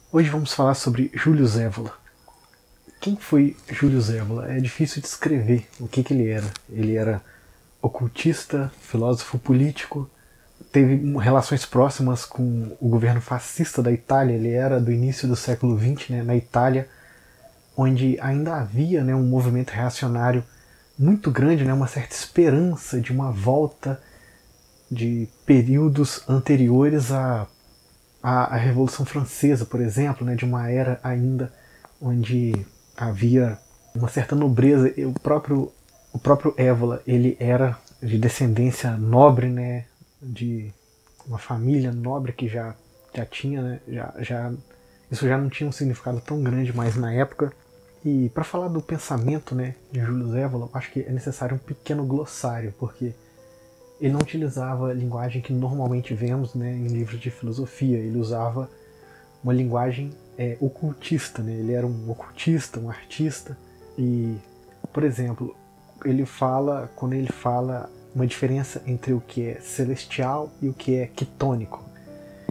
Hoje vamos falar sobre Júlio Evola. Quem foi Júlio Evola? É difícil descrever o que ele era. Ele era ocultista, filósofo político, teve relações próximas com o governo fascista da Itália. Ele era do início do século XX, na Itália, onde ainda havia um movimento reacionário muito grande, uma certa esperança de uma volta de períodos anteriores à Revolução Francesa, por exemplo, de uma era ainda onde havia uma certa nobreza. O próprio Evola, ele era de descendência nobre, de uma família nobre que já tinha, isso já não tinha um significado tão grande mais na época. E para falar do pensamento de Júlio Evola, acho que é necessário um pequeno glossário, porque ele não utilizava a linguagem que normalmente vemos em livros de filosofia. Ele usava uma linguagem ocultista. Ele era um ocultista, um artista. E, por exemplo, quando ele fala uma diferença entre o que é celestial e o que é quitônico.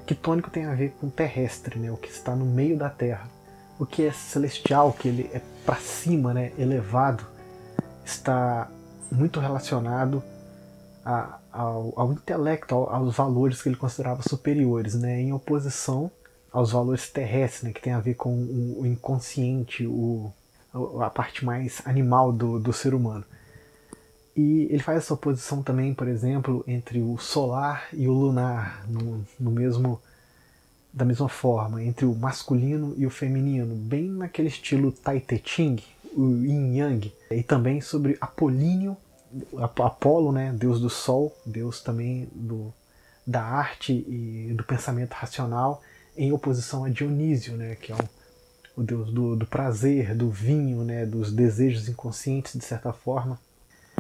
Quitônico tem a ver com terrestre, o que está no meio da Terra. O que é celestial, que ele é para cima, elevado, está muito relacionado ao intelecto, aos valores que ele considerava superiores, em oposição aos valores terrestres, que tem a ver com o inconsciente, a parte mais animal do ser humano. E ele faz essa oposição também, por exemplo, entre o solar e o lunar, da mesma forma, entre o masculino e o feminino, bem naquele estilo Tai Te Ching, o Yin Yang, e também sobre Apolíneo, Apolo, deus do sol, deus também da arte e do pensamento racional, em oposição a Dionísio, que é o deus do prazer, do vinho, dos desejos inconscientes, de certa forma.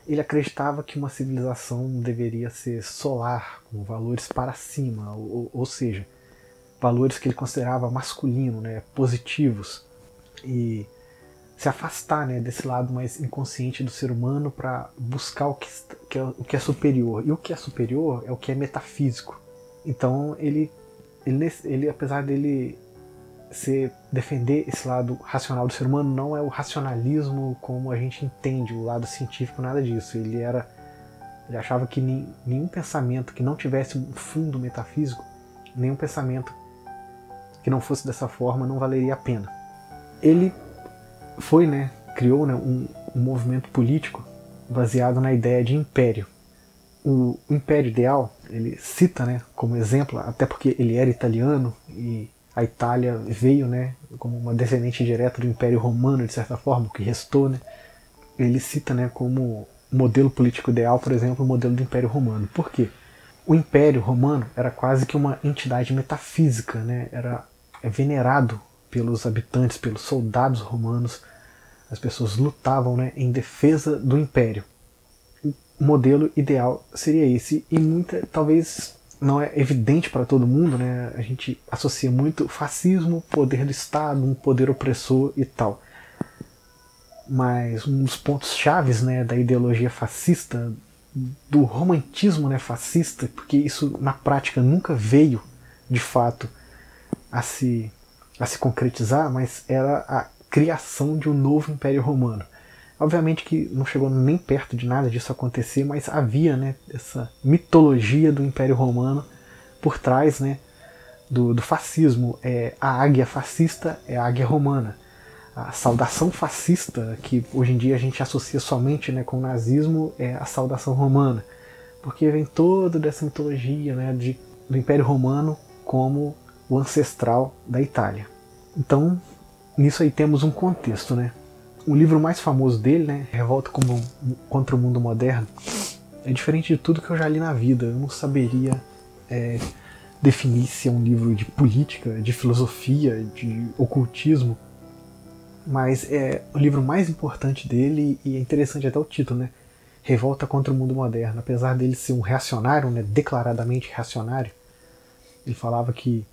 Ele acreditava que uma civilização deveria ser solar, com valores para cima, ou seja, valores que ele considerava masculino, positivos, e se afastar desse lado mais inconsciente do ser humano para buscar o que é superior. E o que é superior é o que é metafísico. Então ele apesar dele defender esse lado racional do ser humano, não é o racionalismo como a gente entende, o lado científico, nada disso. Ele achava que nenhum pensamento que não tivesse um fundo metafísico, nenhum pensamento que não fosse dessa forma, não valeria a pena. Ele criou um movimento político baseado na ideia de império. O império ideal, ele cita como exemplo, até porque ele era italiano e a Itália veio como uma descendente direta do Império Romano, de certa forma, o que restou. Ele cita como modelo político ideal, por exemplo, o modelo do Império Romano. Por quê? O Império Romano era quase que uma entidade metafísica, era venerado pelos habitantes, pelos soldados romanos. As pessoas lutavam em defesa do Império. O modelo ideal seria esse, e talvez não é evidente para todo mundo, a gente associa muito fascismo, poder do Estado, um poder opressor e tal. Mas um dos pontos chaves da ideologia fascista, do romantismo fascista, porque isso na prática nunca veio de fato a se concretizar, mas era a criação de um novo Império Romano. Obviamente que não chegou nem perto de nada disso acontecer, mas havia essa mitologia do Império Romano por trás do fascismo. A águia fascista é a águia romana. A saudação fascista, que hoje em dia a gente associa somente com o nazismo, é a saudação romana. Porque vem toda dessa mitologia do Império Romano como o ancestral da Itália. Então, nisso aí temos um contexto. O livro mais famoso dele, Revolta contra o Mundo Moderno, é diferente de tudo que eu já li na vida. Eu não saberia definir se é um livro de política, de filosofia, de ocultismo, mas é o livro mais importante dele, e é interessante até o título, Revolta contra o Mundo Moderno. Apesar dele ser um reacionário, declaradamente reacionário, ele falava que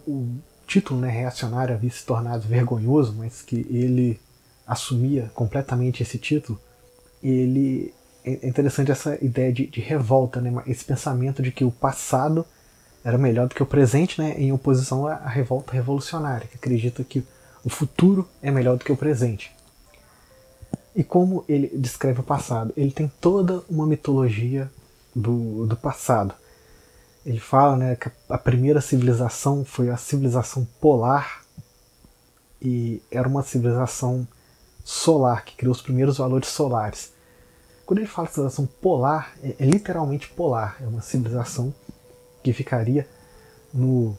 o título reacionário havia se tornado vergonhoso, mas que ele assumia completamente esse título. É interessante essa ideia de revolta, esse pensamento de que o passado era melhor do que o presente, né, em oposição à revolta revolucionária, que acredita que o futuro é melhor do que o presente. E como ele descreve o passado? Ele tem toda uma mitologia do passado. Ele fala, né, que a primeira civilização foi a civilização polar, e era uma civilização solar, que criou os primeiros valores solares. Quando ele fala de civilização polar, é literalmente polar. É uma civilização que ficaria no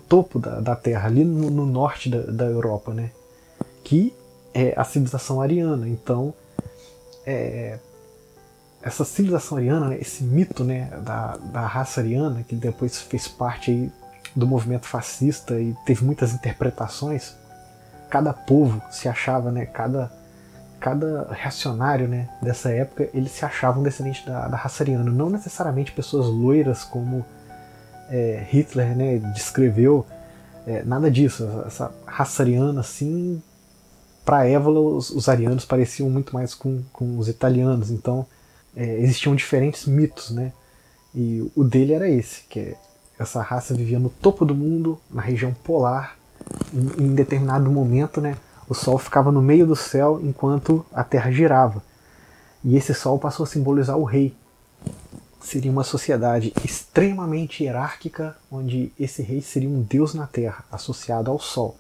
topo da Terra, ali no norte da Europa, né? Que é a civilização ariana. Então, essa civilização ariana, né, esse mito, né, da raça ariana, que depois fez parte aí do movimento fascista e teve muitas interpretações, cada povo se achava, né, cada reacionário, né, dessa época, eles se achavam descendentes da raça ariana. Não necessariamente pessoas loiras como Hitler, né, descreveu, nada disso. Essa raça ariana, assim, para Évola, os arianos pareciam muito mais com os italianos. Então existiam diferentes mitos, né, e o dele era esse, que essa raça vivia no topo do mundo, na região polar. Em determinado momento, né, o Sol ficava no meio do céu enquanto a Terra girava. E esse Sol passou a simbolizar o rei. Seria uma sociedade extremamente hierárquica, onde esse rei seria um deus na Terra, associado ao Sol.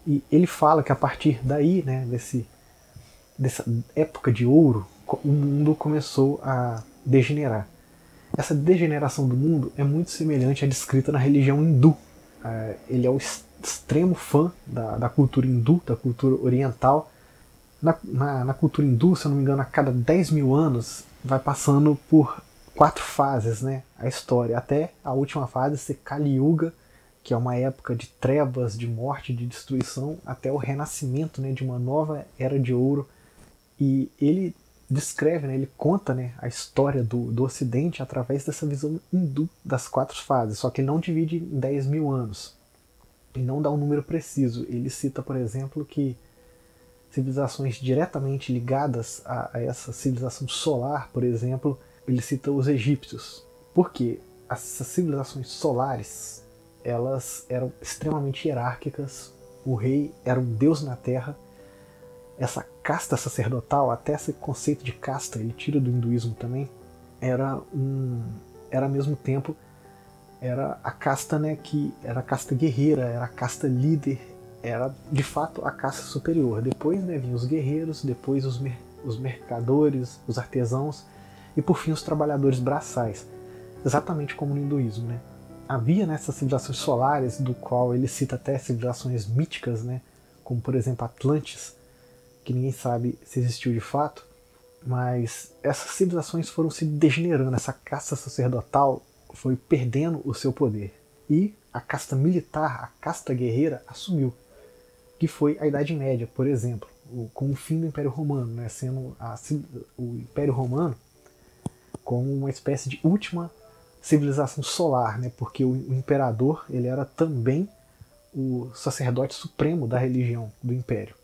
E ele fala que a partir daí, né, dessa época de ouro, o mundo começou a degenerar. Essa degeneração do mundo é muito semelhante à descrita na religião hindu. Ele é o extremo fã da cultura hindu, da cultura oriental. Na cultura hindu, se eu não me engano, a cada 10 mil anos vai passando por 4 fases, né, a história, até a última fase ser Kali Yuga, que é uma época de trevas, de morte, de destruição, até o renascimento, né, de uma nova era de ouro. E ele descreve, né, ele conta, né, a história do Ocidente através dessa visão hindu das 4 fases, só que ele não divide em 10 mil anos. E não dá um número preciso. Ele cita, por exemplo, que civilizações diretamente ligadas a essa civilização solar, por exemplo, ele cita os egípcios. Porque essas civilizações solares, elas eram extremamente hierárquicas, o rei era um deus na Terra. Essa casta sacerdotal, até esse conceito de casta, ele tira do hinduísmo também, era ao mesmo tempo, era a casta, né, que era a casta guerreira, era a casta líder, era de fato a casta superior. Depois, né, vinham os guerreiros, depois os mercadores, os artesãos e por fim os trabalhadores braçais, exatamente como no hinduísmo, né. Havia nessas civilizações solares, do qual ele cita até civilizações míticas, né, como por exemplo Atlantis, que ninguém sabe se existiu de fato, mas essas civilizações foram se degenerando, essa casta sacerdotal foi perdendo o seu poder. E a casta militar, a casta guerreira, assumiu, que foi a Idade Média, por exemplo, com o fim do Império Romano, né, sendo o Império Romano como uma espécie de última civilização solar, né, porque o imperador ele era também o sacerdote supremo da religião do Império.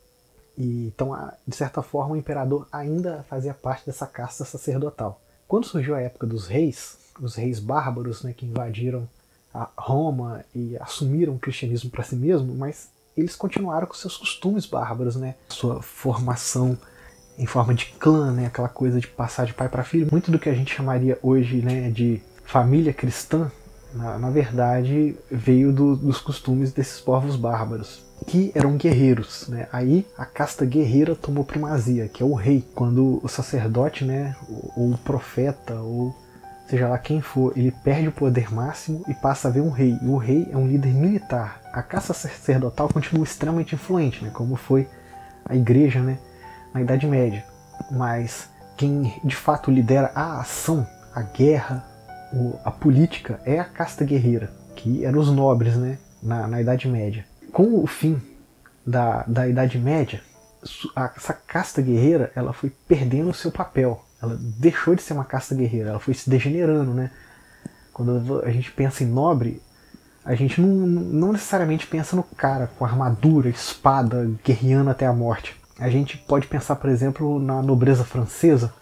E, então, de certa forma, o imperador ainda fazia parte dessa casta sacerdotal. Quando surgiu a época dos reis, os reis bárbaros, né, que invadiram a Roma e assumiram o cristianismo para si mesmo, mas eles continuaram com seus costumes bárbaros, né, sua formação em forma de clã, né, aquela coisa de passar de pai para filho. Muito do que a gente chamaria hoje, né, de família cristã, na verdade, veio dos costumes desses povos bárbaros, que eram guerreiros, né? Aí a casta guerreira tomou primazia, que é o rei. Quando o sacerdote, né, ou o profeta, ou seja lá quem for, ele perde o poder máximo e passa a ver um rei. E o rei é um líder militar. A casta sacerdotal continua extremamente influente, né, como foi a igreja, né, na Idade Média. Mas quem de fato lidera a ação, a guerra, a política, é a casta guerreira, que eram os nobres, né, na Idade Média. Com o fim da Idade Média, essa casta guerreira ela foi perdendo o seu papel. Ela deixou de ser uma casta guerreira, ela foi se degenerando, né? Quando a gente pensa em nobre, a gente não necessariamente pensa no cara com armadura, espada, guerreando até a morte. A gente pode pensar, por exemplo, na nobreza francesa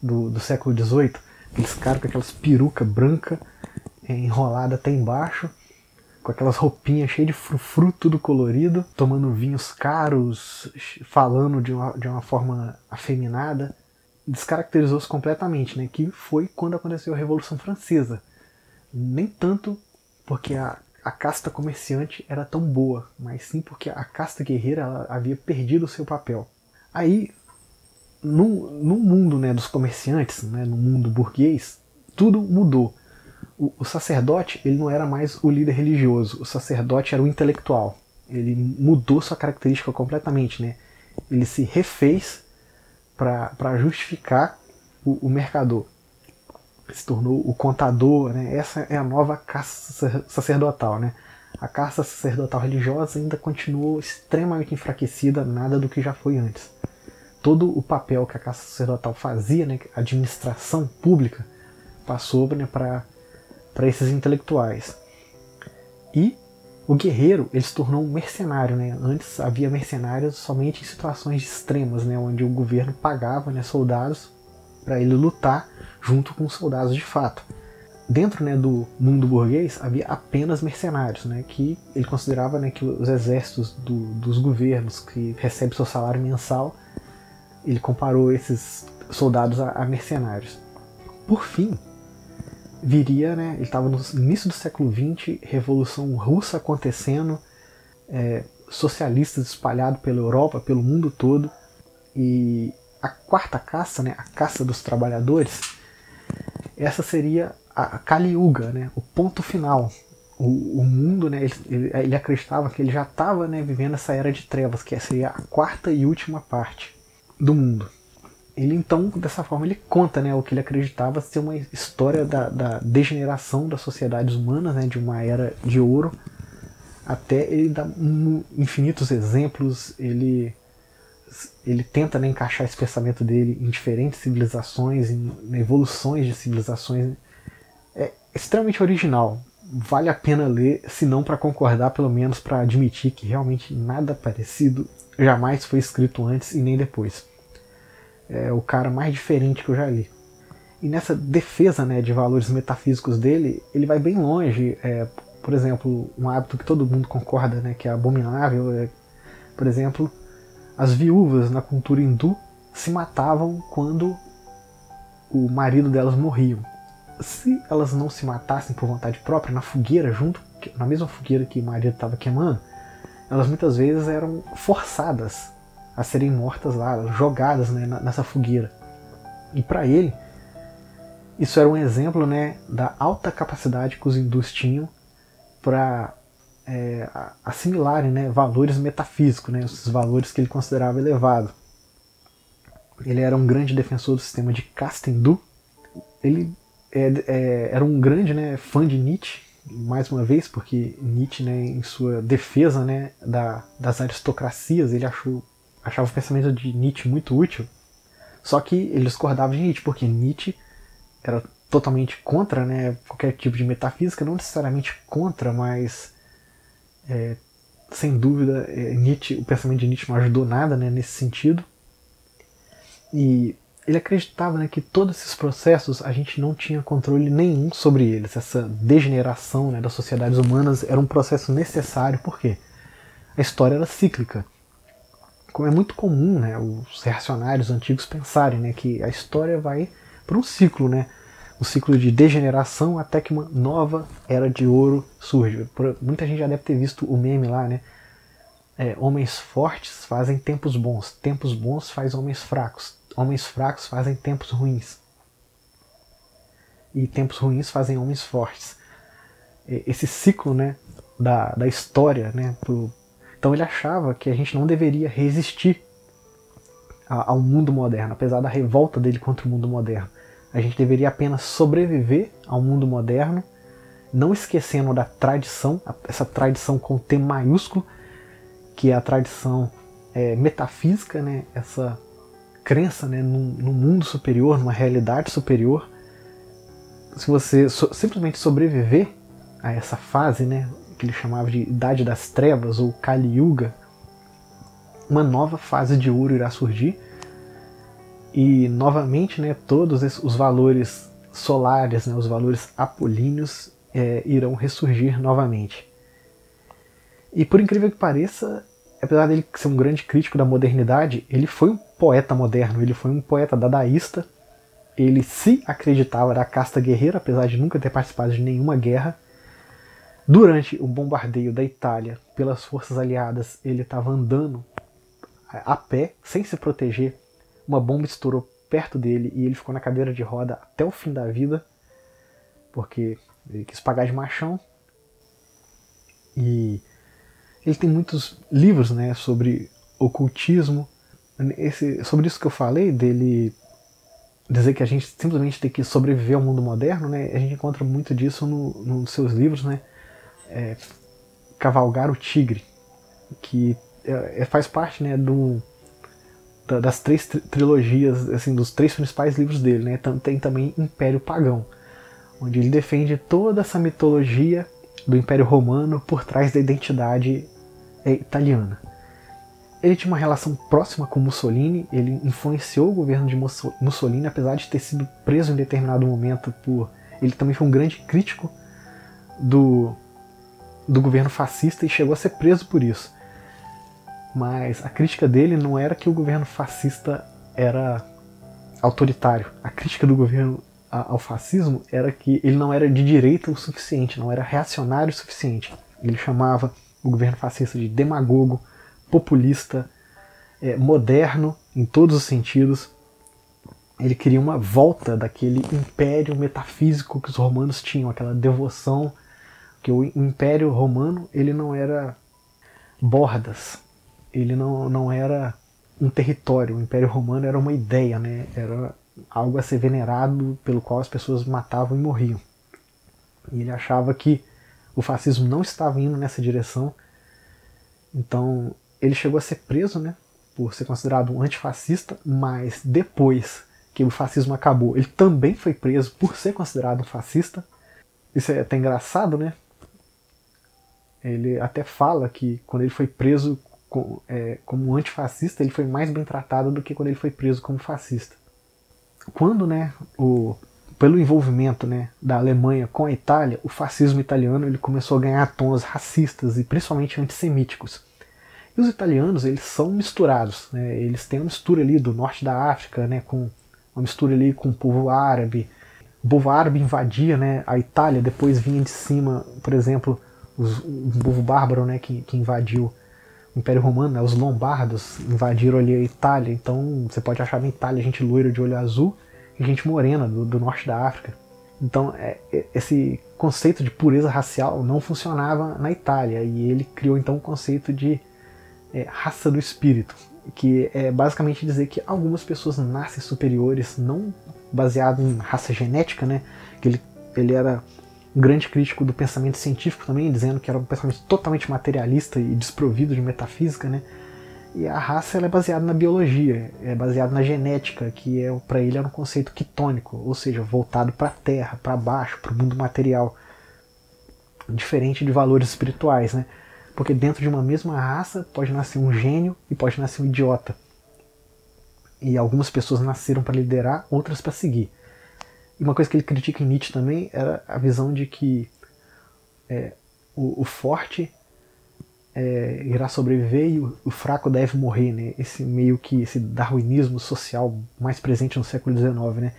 do século XVIII, aqueles caras com aquelas perucas brancas enrolada até embaixo, com aquelas roupinhas cheias de frufru, tudo colorido, tomando vinhos caros, falando de uma forma afeminada. Descaracterizou-se completamente, né? Que foi quando aconteceu a Revolução Francesa. Nem tanto porque a casta comerciante era tão boa, mas sim porque a casta guerreira ela havia perdido o seu papel. Aí, no mundo, né, dos comerciantes, né, no mundo burguês, tudo mudou. O sacerdote ele não era mais o líder religioso, o sacerdote era o intelectual. Ele mudou sua característica completamente, né? Ele se refez para justificar o mercador. Se tornou o contador, né? Essa é a nova casta sacerdotal, né? A casta sacerdotal religiosa ainda continuou extremamente enfraquecida, nada do que já foi antes. Todo o papel que a casta sacerdotal fazia, né, a administração pública, passou, né, para esses intelectuais. E o guerreiro ele se tornou um mercenário, né? Antes havia mercenários somente em situações extremas, né, onde o governo pagava, né, soldados para ele lutar junto com soldados de fato. Dentro, né, do mundo burguês havia apenas mercenários, né, que ele considerava, né, que os exércitos dos governos que recebem seu salário mensal, ele comparou esses soldados a mercenários. Por fim, viria, né, ele estava no início do século XX, Revolução Russa acontecendo, socialistas espalhados pela Europa, pelo mundo todo, e a quarta casta, né, a casta dos trabalhadores, essa seria a Kali Yuga, né, o ponto final. O mundo, né, ele acreditava que ele já estava, né, vivendo essa era de trevas, que seria a quarta e última parte do mundo. Ele então, dessa forma, ele conta, né, o que ele acreditava ser uma história da degeneração das sociedades humanas, né, de uma era de ouro, até ele dá infinitos exemplos, ele tenta, né, encaixar esse pensamento dele em diferentes civilizações, em evoluções de civilizações. É extremamente original, vale a pena ler, se não para concordar, pelo menos para admitir que realmente nada parecido jamais foi escrito antes e nem depois. É o cara mais diferente que eu já li. E nessa defesa, né, de valores metafísicos dele, ele vai bem longe. Por exemplo, um hábito que todo mundo concorda, né, que é abominável, por exemplo, as viúvas na cultura hindu se matavam quando o marido delas morria. Se elas não se matassem por vontade própria, na fogueira, na mesma fogueira que o marido estava queimando, elas muitas vezes eram forçadas a serem mortas lá, jogadas, né, nessa fogueira. E para ele, isso era um exemplo, né, da alta capacidade que os hindus tinham para assimilarem, né, valores metafísicos, né, esses valores que ele considerava elevados. Ele era um grande defensor do sistema de casta hindu. Ele era um grande, né, fã de Nietzsche, mais uma vez, porque Nietzsche, né, em sua defesa, né, das aristocracias, ele achava o pensamento de Nietzsche muito útil, só que ele discordava de Nietzsche, porque Nietzsche era totalmente contra, né, qualquer tipo de metafísica, não necessariamente contra, mas sem dúvida o pensamento de Nietzsche não ajudou nada, né, nesse sentido. E ele acreditava, né, que todos esses processos a gente não tinha controle nenhum sobre eles. Essa degeneração, né, das sociedades humanas era um processo necessário, porque a história era cíclica. Como é muito comum, né, os reacionários antigos pensarem, né, que a história vai por um ciclo, né, um ciclo de degeneração até que uma nova era de ouro surge. Muita gente já deve ter visto o meme lá, né, homens fortes fazem tempos bons fazem homens fracos fazem tempos ruins, e tempos ruins fazem homens fortes. Esse ciclo, né, da história, né, então ele achava que a gente não deveria resistir ao mundo moderno, apesar da revolta dele contra o mundo moderno. A gente deveria apenas sobreviver ao mundo moderno, não esquecendo da tradição, essa tradição com T maiúsculo, que é a tradição metafísica, né? Essa crença, né, num mundo superior, numa realidade superior. Se você simplesmente sobreviver a essa fase, né, que ele chamava de Idade das Trevas, ou Kali Yuga, uma nova fase de ouro irá surgir, e novamente, né, todos os valores solares, né, os valores apolíneos irão ressurgir novamente. E por incrível que pareça, apesar dele ser um grande crítico da modernidade, ele foi um poeta moderno, ele foi um poeta dadaísta, ele se acreditava da casta guerreira, apesar de nunca ter participado de nenhuma guerra. Durante o bombardeio da Itália pelas forças aliadas, ele estava andando a pé, sem se proteger. Uma bomba estourou perto dele e ele ficou na cadeira de roda até o fim da vida, porque ele quis pagar de machão. E ele tem muitos livros, né, sobre ocultismo. Sobre isso que eu falei, dele dizer que a gente simplesmente tem que sobreviver ao mundo moderno, né, a gente encontra muito disso nos seus livros, né, Cavalgar o Tigre, que faz parte, né, das 3 trilogias, assim, dos 3 principais livros dele, né. Tem também Império Pagão, onde ele defende toda essa mitologia do Império Romano por trás da identidade italiana. Ele tinha uma relação próxima com Mussolini, ele influenciou o governo de Mussolini, apesar de ter sido preso em determinado momento Ele também foi um grande crítico do governo fascista e chegou a ser preso por isso. Mas a crítica dele não era que o governo fascista era autoritário. A crítica do governo ao fascismo era que ele não era de direita o suficiente, não era reacionário o suficiente. Ele chamava o governo fascista de demagogo, populista, moderno em todos os sentidos. Ele queria uma volta daquele império metafísico que os romanos tinham, aquela devoção, que o Império Romano ele não era bordas, ele não era um território, o Império Romano era uma ideia, né? Era algo a ser venerado, pelo qual as pessoas matavam e morriam. E ele achava que o fascismo não estava indo nessa direção, então ele chegou a ser preso, né, por ser considerado um antifascista, mas depois que o fascismo acabou, ele também foi preso por ser considerado um fascista. Isso é até engraçado, né? Ele até fala que quando ele foi preso como antifascista, ele foi mais bem tratado do que quando ele foi preso como fascista. Quando, né, pelo envolvimento, né, da Alemanha com a Itália, o fascismo italiano ele começou a ganhar tons racistas e principalmente antissemíticos. E os italianos, eles são misturados, né? Eles têm uma mistura ali do norte da África, né, com uma mistura ali com o povo árabe. O povo árabe invadia, né, a Itália, depois vinha de cima, por exemplo, o povo bárbaro, né, que invadiu o Império Romano, né, os lombardos invadiram ali a Itália. Então você pode achar na Itália gente loira de olho azul e gente morena do norte da África. Então esse conceito de pureza racial não funcionava na Itália, e ele criou então o conceito de raça do espírito, que é basicamente dizer que algumas pessoas nascem superiores, não baseado em raça genética, né? Que ele era um grande crítico do pensamento científico também, dizendo que era um pensamento totalmente materialista e desprovido de metafísica, né? E a raça ela é baseada na biologia, é baseada na genética, que para ele era um conceito quitônico, ou seja, voltado para a Terra, para baixo, para o mundo material, diferente de valores espirituais, né? Porque dentro de uma mesma raça pode nascer um gênio e pode nascer um idiota. E algumas pessoas nasceram para liderar, outras para seguir. E uma coisa que ele critica em Nietzsche também era a visão de que o forte irá sobreviver e o fraco deve morrer, né? Esse darwinismo social mais presente no século XIX, né?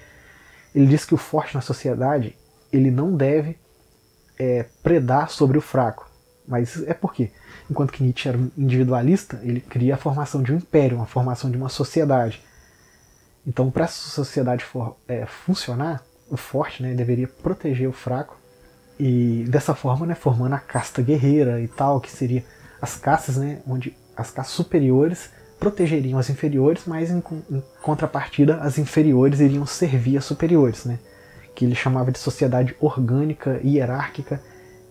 Ele diz que o forte na sociedade ele não deve predar sobre o fraco. Mas é por quê? Enquanto que Nietzsche era um individualista, ele cria a formação de um império, uma formação de uma sociedade. Então, para essa sociedade funcionar, o forte, né, deveria proteger o fraco, e dessa forma, né, formando a casta guerreira e tal, que seria as castas, né, onde as castas superiores protegeriam as inferiores, mas em contrapartida as inferiores iriam servir as superiores, né, que ele chamava de sociedade orgânica e hierárquica.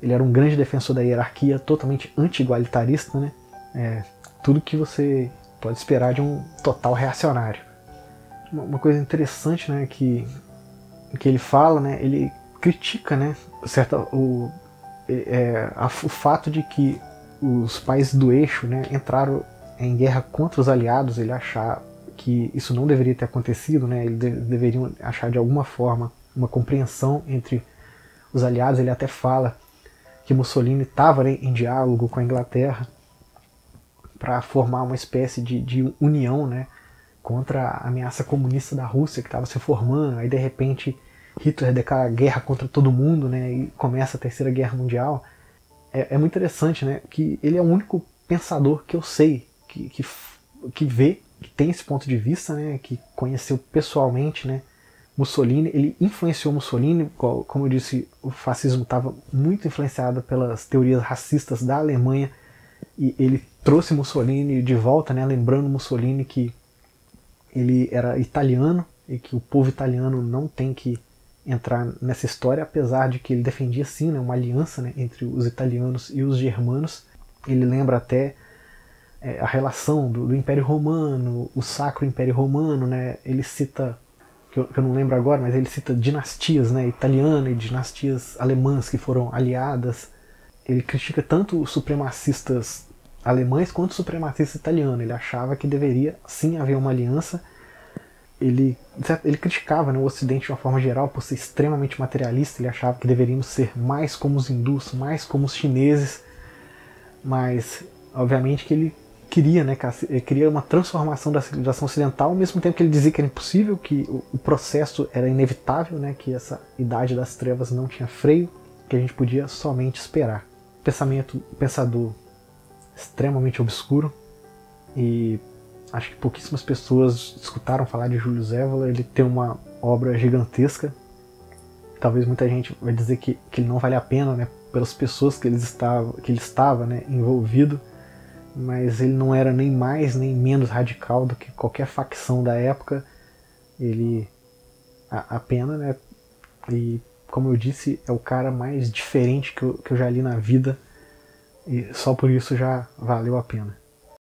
Ele era um grande defensor da hierarquia, totalmente anti-igualitarista, né? Tudo que você pode esperar de um total reacionário. Uma coisa interessante, né, que ele fala, né, ele critica, né, o fato de que os países do eixo, né, entraram em guerra contra os aliados. Ele achava que isso não deveria ter acontecido, né, eles deveriam achar de alguma forma uma compreensão entre os aliados. Ele até fala que Mussolini estava, né, em diálogo com a Inglaterra para formar uma espécie de união, né, contra a ameaça comunista da Rússia que estava se formando. Aí de repente Hitler declara guerra contra todo mundo, né, e começa a Terceira Guerra Mundial. É muito interessante, né, que ele é o único pensador que eu sei que vê, que tem esse ponto de vista, né, que conheceu pessoalmente, né, Mussolini. Ele influenciou Mussolini, como eu disse, o fascismo estava muito influenciado pelas teorias racistas da Alemanha, e ele trouxe Mussolini de volta, né, lembrando Mussolini que ele era italiano e que o povo italiano não tem que entrar nessa história, apesar de que ele defendia sim, né, uma aliança, né, entre os italianos e os germanos. Ele lembra até a relação do Império Romano, o Sacro Império Romano, né, ele cita, que eu não lembro agora, mas ele cita dinastias, né, italianas e dinastias alemãs que foram aliadas. Ele critica tanto os supremacistas alemães quanto os supremacistas italianos. Ele achava que deveria sim haver uma aliança. Ele criticava, né, o Ocidente de uma forma geral por ser extremamente materialista. Ele achava que deveríamos ser mais como os hindus, mais como os chineses, mas obviamente que ele queria, né, queria uma transformação da civilização ocidental, ao mesmo tempo que ele dizia que era impossível, que o processo era inevitável, né, que essa idade das trevas não tinha freio, que a gente podia somente esperar. Pensador extremamente obscuro, e acho que pouquíssimas pessoas escutaram falar de Júlio Evola. Ele tem uma obra gigantesca. Talvez muita gente vai dizer que ele não vale a pena, né, pelas pessoas que ele estava, né, envolvido, mas ele não era nem mais nem menos radical do que qualquer facção da época. Ele apenas, né, e como eu disse, é o cara mais diferente que eu já li na vida, e só por isso já valeu a pena.